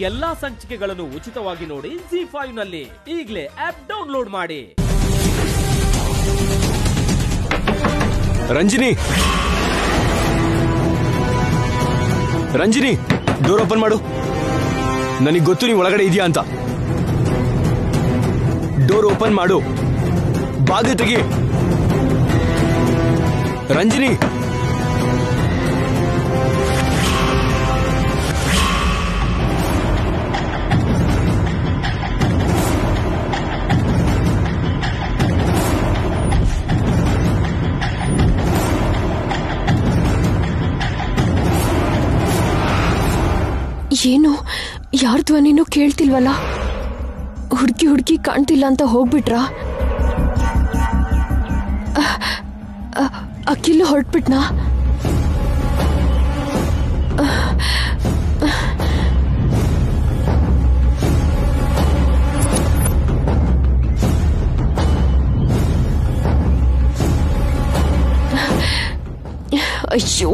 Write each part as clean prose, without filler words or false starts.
ಎಲ್ಲಾ ಸಂಚಿಕೆಗಳನ್ನು ಉಚಿತವಾಗಿ ನೋಡಿ ZEE5 ನಲ್ಲಿ. ಈಗಲೇ ಆಪ್ ಡೌನ್ಲೋಡ್ ಮಾಡಿ. ರಂಜಿನಿ, ರಂಜಿನಿ, ಡೋರ್ ಓಪನ್ ಮಾಡು. ನನಗೆ ಗೊತ್ತು ನೀವು ಒಳಗಡೆ ಇದೆಯಾ ಅಂತ. ಡೋರ್ ಓಪನ್ ಮಾಡು, ಬಾಗಿಲು ತೆಗಿ. ರಂಜಿನಿ, ಏನು ಯಾರ ಧ್ವನಿನೂ ಕೇಳ್ತಿಲ್ವಲ್ಲ? ಹುಡುಕಿ ಕಾಣ್ತಿಲ್ಲ ಅಂತ ಹೋಗ್ಬಿಟ್ರಾ? ಅಕ್ಕಿಲ್ಲು ಹೊರಟ್ಬಿಟ್ನಾ? ಅಯ್ಯೋ,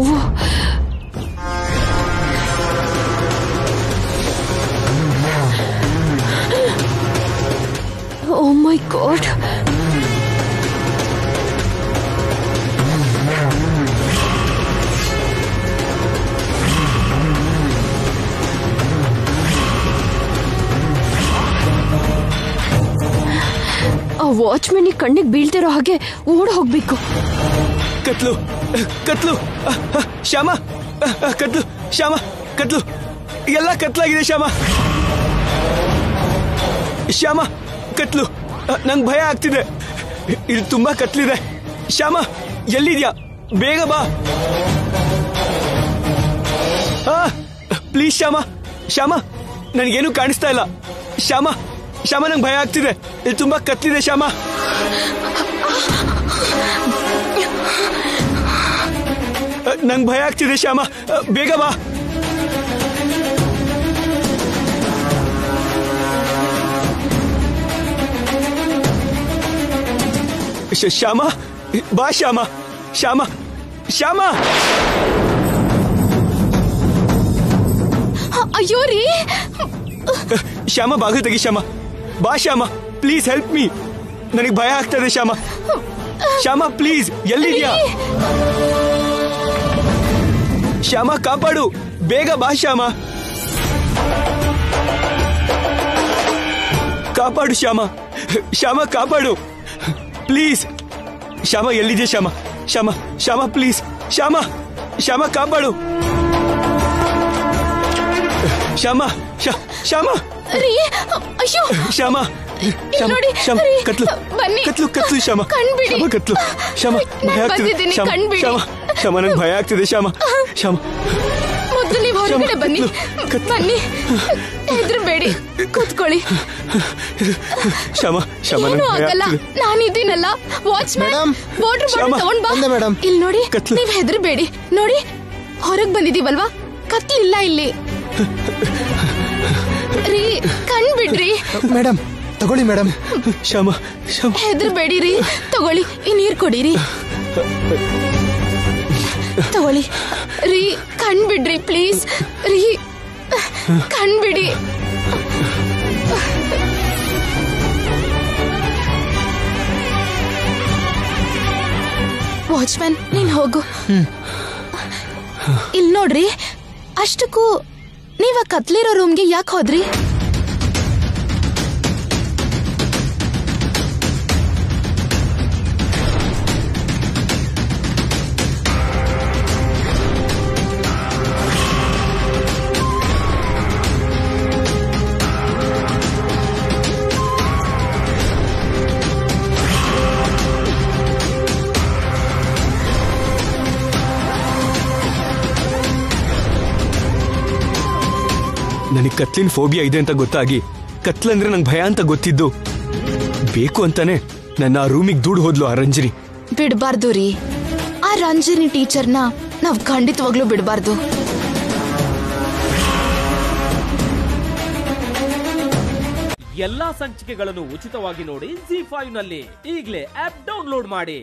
oh my god. ಆ ವಾಚ್ಮನ್ ಕಣ್ಣಿಗೆ ಬೀಳ್ತಿರೋ ಹಾಗೆ ಓಡ್ ಹೋಗ್ಬೇಕು. ಕತ್ಲು ಕತ್ಲು, ಶ್ಯಾಮ, ಕತ್ಲು, ಶ್ಯಾಮ, ಕತ್ಲು, ಎಲ್ಲ ಕತ್ಲಾಗಿದೆ ಶ್ಯಾಮ. ಶ್ಯಾಮ, ಕತ್ಲು, ನಂಗೆ ಭಯ ಆಗ್ತಿದೆ. ಇದು ತುಂಬಾ ಕತ್ಲಿದೆ. ಶ್ಯಾಮ, ಎಲ್ಲಿದ್ಯಾ? ಬೇಗ ಬಾ. ಪ್ಲೀಸ್ ಶ್ಯಾಮ, ಶ್ಯಾಮ, ನನಗೇನು ಕಾಣಿಸ್ತಾ ಇಲ್ಲ. ಶ್ಯಾಮ, ಶ್ಯಾಮ, ನಂಗೆ ಭಯ ಆಗ್ತಿದೆ. ಇದು ತುಂಬಾ ಕತ್ಲಿದೆ ಶ್ಯಾಮ. ನಂಗೆ ಭಯ ಆಗ್ತಿದೆ ಶ್ಯಾಮ, ಬೇಗ ಬಾ. ಶ್ಯಾಮ, ಬಾ ಶ್ಯಾಮ, ಶ್ಯಾಮ, ಶ್ಯಾಮ. ಅಯ್ಯೋ ರೀ, ಶ್ಯಾಮ, ಬಾಗಿಲು ತೆಗಿ ಶ್ಯಾಮ. ಬಾ ಶ್ಯಾಮ, ಪ್ಲೀಸ್ ಹೆಲ್ಪ್ ಮೀ. ನನಗೆ ಭಯ ಆಗ್ತದೆ ಶ್ಯಾಮ. ಶ್ಯಾಮ, ಪ್ಲೀಸ್, ಎಲ್ಲಿದ್ಯಾ? ಶ್ಯಾಮ, ಕಾಪಾಡು, ಬೇಗ ಬಾ ಶ್ಯಾಮ. ಕಾಪಾಡು ಶ್ಯಾಮ, ಶ್ಯಾಮ, ಕಾಪಾಡು ಪ್ಲೀಸ್. ಶ್ಯಾಮ, ಎಲ್ಲಿದೆ ಶ್ಯಾಮ? ಶ್ಯಾಮ, ಶ್ಯಾಮ, ಪ್ಲೀಸ್, ಶ್ಯಾಮ, ಶ್ಯಾಮ, ಕಾಪಾಡು. ಶ್ಯಾಮ, ಶ್ಯಾಮ, ಅಯ್ಯೋ, ಶ್ಯಾಮ, ಶ್ಯಾಮ, ಶ್ಯಾಮ, ಕತ್ಲು, ಕತ್ಲು, ಕತ್ಲು, ಶ್ಯಾಮ, ಶ್ಯಾಮ, ಕತ್ಲು, ಶ್ಯಾಮ, ಭಯ ಆಗ್ತಿದೆ ಶ್ಯಾಮ, ಶ್ಯಾಮ, ಶ್ಯಾಮ, ನಂಗೆ ಭಯ ಆಗ್ತಿದೆ ಶ್ಯಾಮ. ಶ್ಯಾಮ, ಮೊದಲು ನೀವು ಹೊರಗಡೆ ಬನ್ನಿ, ಬನ್ನಿ, ಹೆದರಬೇಡಿ, ಕೂತ್ಕೊಳ್ಳಿ. ಶ್ಯಾಮ, ಶ್ಯಾಮ, ಏನು ಆಗಲ್ಲ, ನಾನಿದ್ದೀನಲ್ಲ. ವಾಚ್ಮನ್, ವಾಟರ್ ಬಾಟಲ್ ತಗೊಂಡ್ ಬಾ. ಇಲ್ಲಿ ನೋಡಿ, ನೀವ್ ಹೆದರಬೇಡಿ. ನೋಡಿ, ಹೊರಗ್ ಬಂದಿದೀವಲ್ವಾ, ಕತ್ಲಿಲ್ಲ ಇಲ್ಲಿ. ರೀ, ಕಣ್ ಬಿಡ್ರಿ ಮೇಡಮ್. ತಗೊಳ್ಳಿ ಮೇಡಮ್. ಶ್ಯಾಮ, ಶ್ಯಾಮ, ಹೆದರಬೇಡಿ ರೀ. ತಗೊಳ್ಳಿ, ಈ ನೀರ್ ಕೊಡಿರಿ. ತಗೊಳ್ಳಿ ರೀ, ಕಣ್ ಬಿಡ್ರಿ ಪ್ಲೀಸ್. ರೀ, ಕಣ್ ಬಿಡಿ. ವಾಚ್ಮನ್, ನೀನ್ ಹೋಗು. ಇಲ್ ನೋಡ್ರಿ, ಅಷ್ಟಕ್ಕೂ ನೀವ ಕತ್ಲಿರೋ ರೂಮ್ಗೆ ಯಾಕೆ ಹೋದ್ರಿ? ನನಗೆ ಕತ್ಲಿನ ಫೋಬಿಯಾ ಇದೆ ಅಂತ ಗೊತ್ತಾಗಿ, ಕತ್ಲಂದ್ರೆ ನಂಗೆ ಭಯ ಅಂತ ಗೊತ್ತಿದ್ದು, ಬೇಕು ಅಂತಾನೆ ನನ್ನ ಆ ರೂಮಿಗೆ ದೂಡ್ ಹೋದ್ಲು ಆ ರಂಜಿನಿ. ಬಿಡ್ಬಾರ್ದು ರೀ, ಆ ರಂಜಿನಿ ಟೀಚರ್ನ ನಾವ್ ಖಂಡಿತವಾಗ್ಲೂ ಬಿಡ್ಬಾರ್ದು. ಎಲ್ಲಾ ಸಂಚಿಕೆಗಳನ್ನು ಉಚಿತವಾಗಿ ನೋಡಿ ZEE5 ನಲ್ಲಿ. ಈಗಲೇ ಆಪ್ ಡೌನ್ಲೋಡ್ ಮಾಡಿ.